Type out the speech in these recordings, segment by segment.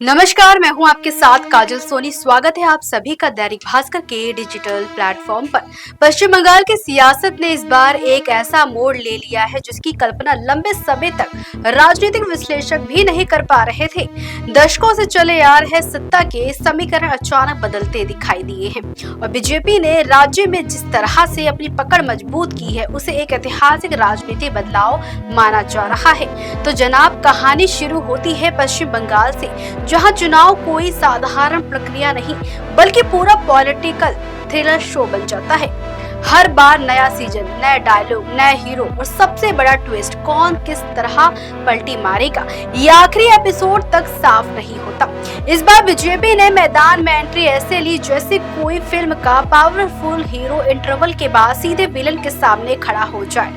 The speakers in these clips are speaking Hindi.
नमस्कार, मैं हूं आपके साथ काजल सोनी। स्वागत है आप सभी का दैनिक भास्कर के डिजिटल प्लेटफॉर्म पर। पश्चिम बंगाल की सियासत ने इस बार एक ऐसा मोड़ ले लिया है जिसकी कल्पना लंबे समय तक राजनीतिक विश्लेषक भी नहीं कर पा रहे थे। दशकों से चले आ रहे सत्ता के समीकरण अचानक बदलते दिखाई दिए हैं और बीजेपी ने राज्य में जिस तरह से अपनी पकड़ मजबूत की है उसे एक ऐतिहासिक राजनीतिक बदलाव माना जा रहा है। तो जनाब, कहानी शुरू होती है पश्चिम बंगाल से, जहां चुनाव कोई साधारण प्रक्रिया नहीं बल्कि पूरा पॉलिटिकल थ्रिलर शो बन जाता है। हर बार नया सीजन, नए डायलॉग, नए हीरो और सबसे बड़ा ट्विस्ट, कौन किस तरह पलटी मारेगा ये आखिरी एपिसोड तक साफ नहीं होता। इस बार बीजेपी ने मैदान में एंट्री ऐसे ली जैसे कोई फिल्म का पावरफुल हीरो इंटरवल के बाद सीधे विलन के सामने खड़ा हो जाए।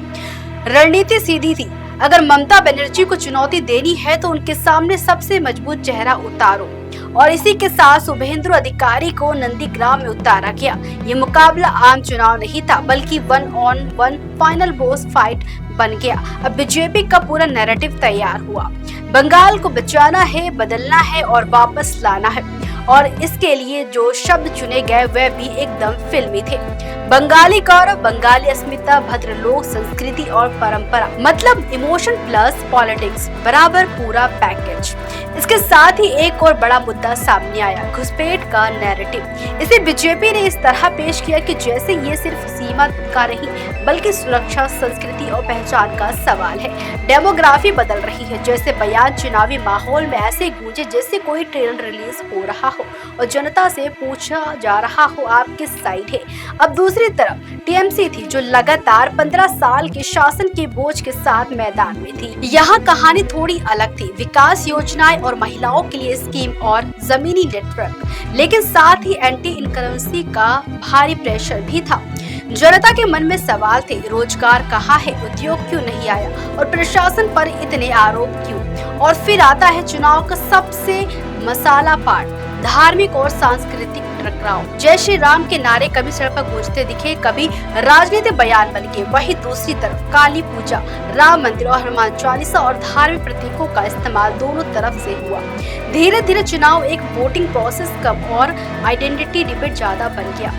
रणनीति सीधी थी, अगर ममता बनर्जी को चुनौती देनी है तो उनके सामने सबसे मजबूत चेहरा उतारो, और इसी के साथ शुभेंदु अधिकारी को नंदीग्राम में उतारा गया। ये मुकाबला आम चुनाव नहीं था बल्कि 1-on-1 फाइनल बॉस फाइट बन गया। अब बीजेपी का पूरा नैरेटिव तैयार हुआ। बंगाल को बचाना है, बदलना है और वापस लाना है, और इसके लिए जो शब्द चुने गए वह भी एकदम फिल्मी थे। बंगाली गौरव, बंगाली अस्मिता, भद्र लोक संस्कृति और परंपरा, मतलब इमोशन प्लस पॉलिटिक्स बराबर पूरा पैकेज। इसके साथ ही एक और बड़ा मुद्दा सामने आया, घुसपैठ का नैरेटिव। इसे बीजेपी ने इस तरह पेश किया कि जैसे ये सिर्फ सीमा का नहीं बल्कि सुरक्षा, संस्कृति और पहचान का सवाल है। डेमोग्राफी बदल रही है, जैसे बयान चुनावी माहौल में ऐसे गूंजे जैसे कोई ट्रेलर रिलीज हो रहा हो और जनता से पूछा जा रहा हो आप किस साइड है। अब दूसरी तरफ टीएमसी थी, जो लगातार 15 साल के शासन के बोझ के साथ मैदान में थी। यहाँ कहानी थोड़ी अलग थी, विकास योजनाएं और महिलाओं के लिए स्कीम और जमीनी नेटवर्क, लेकिन साथ ही एंटी इनकरेंसी का भारी प्रेशर भी था। जनता के मन में सवाल थे, रोजगार कहाँ है, उद्योग क्यों नहीं आया और प्रशासन पर इतने आरोप क्यों। और फिर आता है चुनाव का सबसे मसाला पार्ट, धार्मिक और सांस्कृतिक टकराव। जय श्री राम के नारे कभी सड़क पर गूंजते दिखे, कभी राजनीतिक बयान बन गए। वहीं दूसरी तरफ काली पूजा, राम मंदिर और हनुमान चालीसा और धार्मिक प्रतीकों का इस्तेमाल दोनों तरफ से हुआ। धीरे धीरे चुनाव एक वोटिंग प्रोसेस कम और आइडेंटिटी डिबेट ज्यादा बन गया।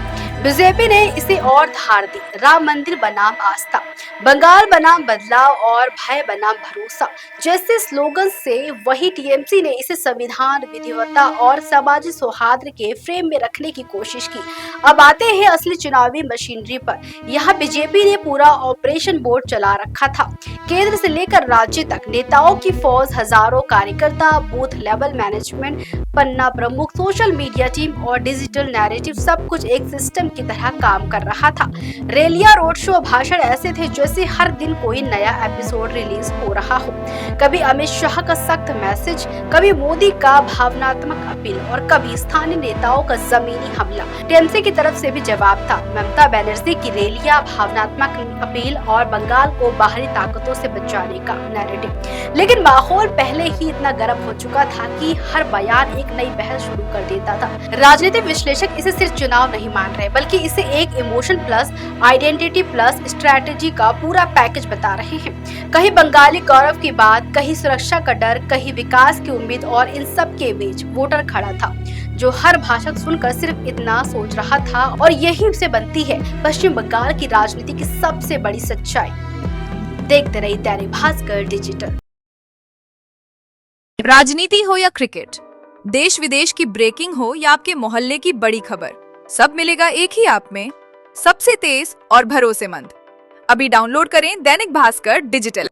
बीजेपी ने इसे और धार दी, राम मंदिर बनाम आस्था, बंगाल बनाम बदलाव और भय बनाम भरोसा जैसे स्लोगन से। वही टीएमसी ने इसे संविधान, विधिवत्ता और सामाजिक सौहार्द के फ्रेम में रखने की कोशिश की। अब आते हैं असली चुनावी मशीनरी पर। यहाँ बीजेपी ने पूरा ऑपरेशन बोर्ड चला रखा था, केंद्र से लेकर राज्य तक, नेताओं की फौज, हजारों कार्यकर्ता, बूथ लेवल मैनेजमेंट, पन्ना प्रमुख, सोशल मीडिया टीम और डिजिटल नैरेटिव, सब कुछ एक सिस्टम की तरह काम कर रहा था। रैलियां, रोड शो, भाषण ऐसे थे जैसे हर दिन कोई नया एपिसोड रिलीज हो रहा हो। कभी अमित शाह का सख्त मैसेज, कभी मोदी का भावनात्मक अपील और कभी स्थानीय नेताओं का जमीनी हमला। टीएमसी की तरफ से भी जवाब था, ममता बनर्जी की रैलियां, भावनात्मक अपील और बंगाल को बाहरी ताकतों से बचाने का नैरेटिव। लेकिन माहौल पहले ही इतना गर्म हो चुका था कि हर बयान एक नई बहस शुरू कर देता था। राजनीतिक विश्लेषक इसे सिर्फ चुनाव नहीं मान रहे बल्कि इसे एक emotion plus identity plus strategy का पूरा पैकेज बता रहे हैं। कहीं बंगाली गौरव की बात, कहीं सुरक्षा का डर, कहीं विकास की उम्मीद, और इन सब के बीच वोटर खड़ा था जो हर भाषण सुनकर सिर्फ इतना सोच रहा था। और यही से बनती है पश्चिम बंगाल की राजनीति की सबसे बड़ी सच्चाई। देखते रहिए दैनिक भास्कर डिजिटल। राजनीति हो या क्रिकेट, देश विदेश की ब्रेकिंग हो या आपके मोहल्ले की बड़ी खबर, सब मिलेगा एक ही ऐप में, सबसे तेज और भरोसेमंद। अभी डाउनलोड करें दैनिक भास्कर डिजिटल।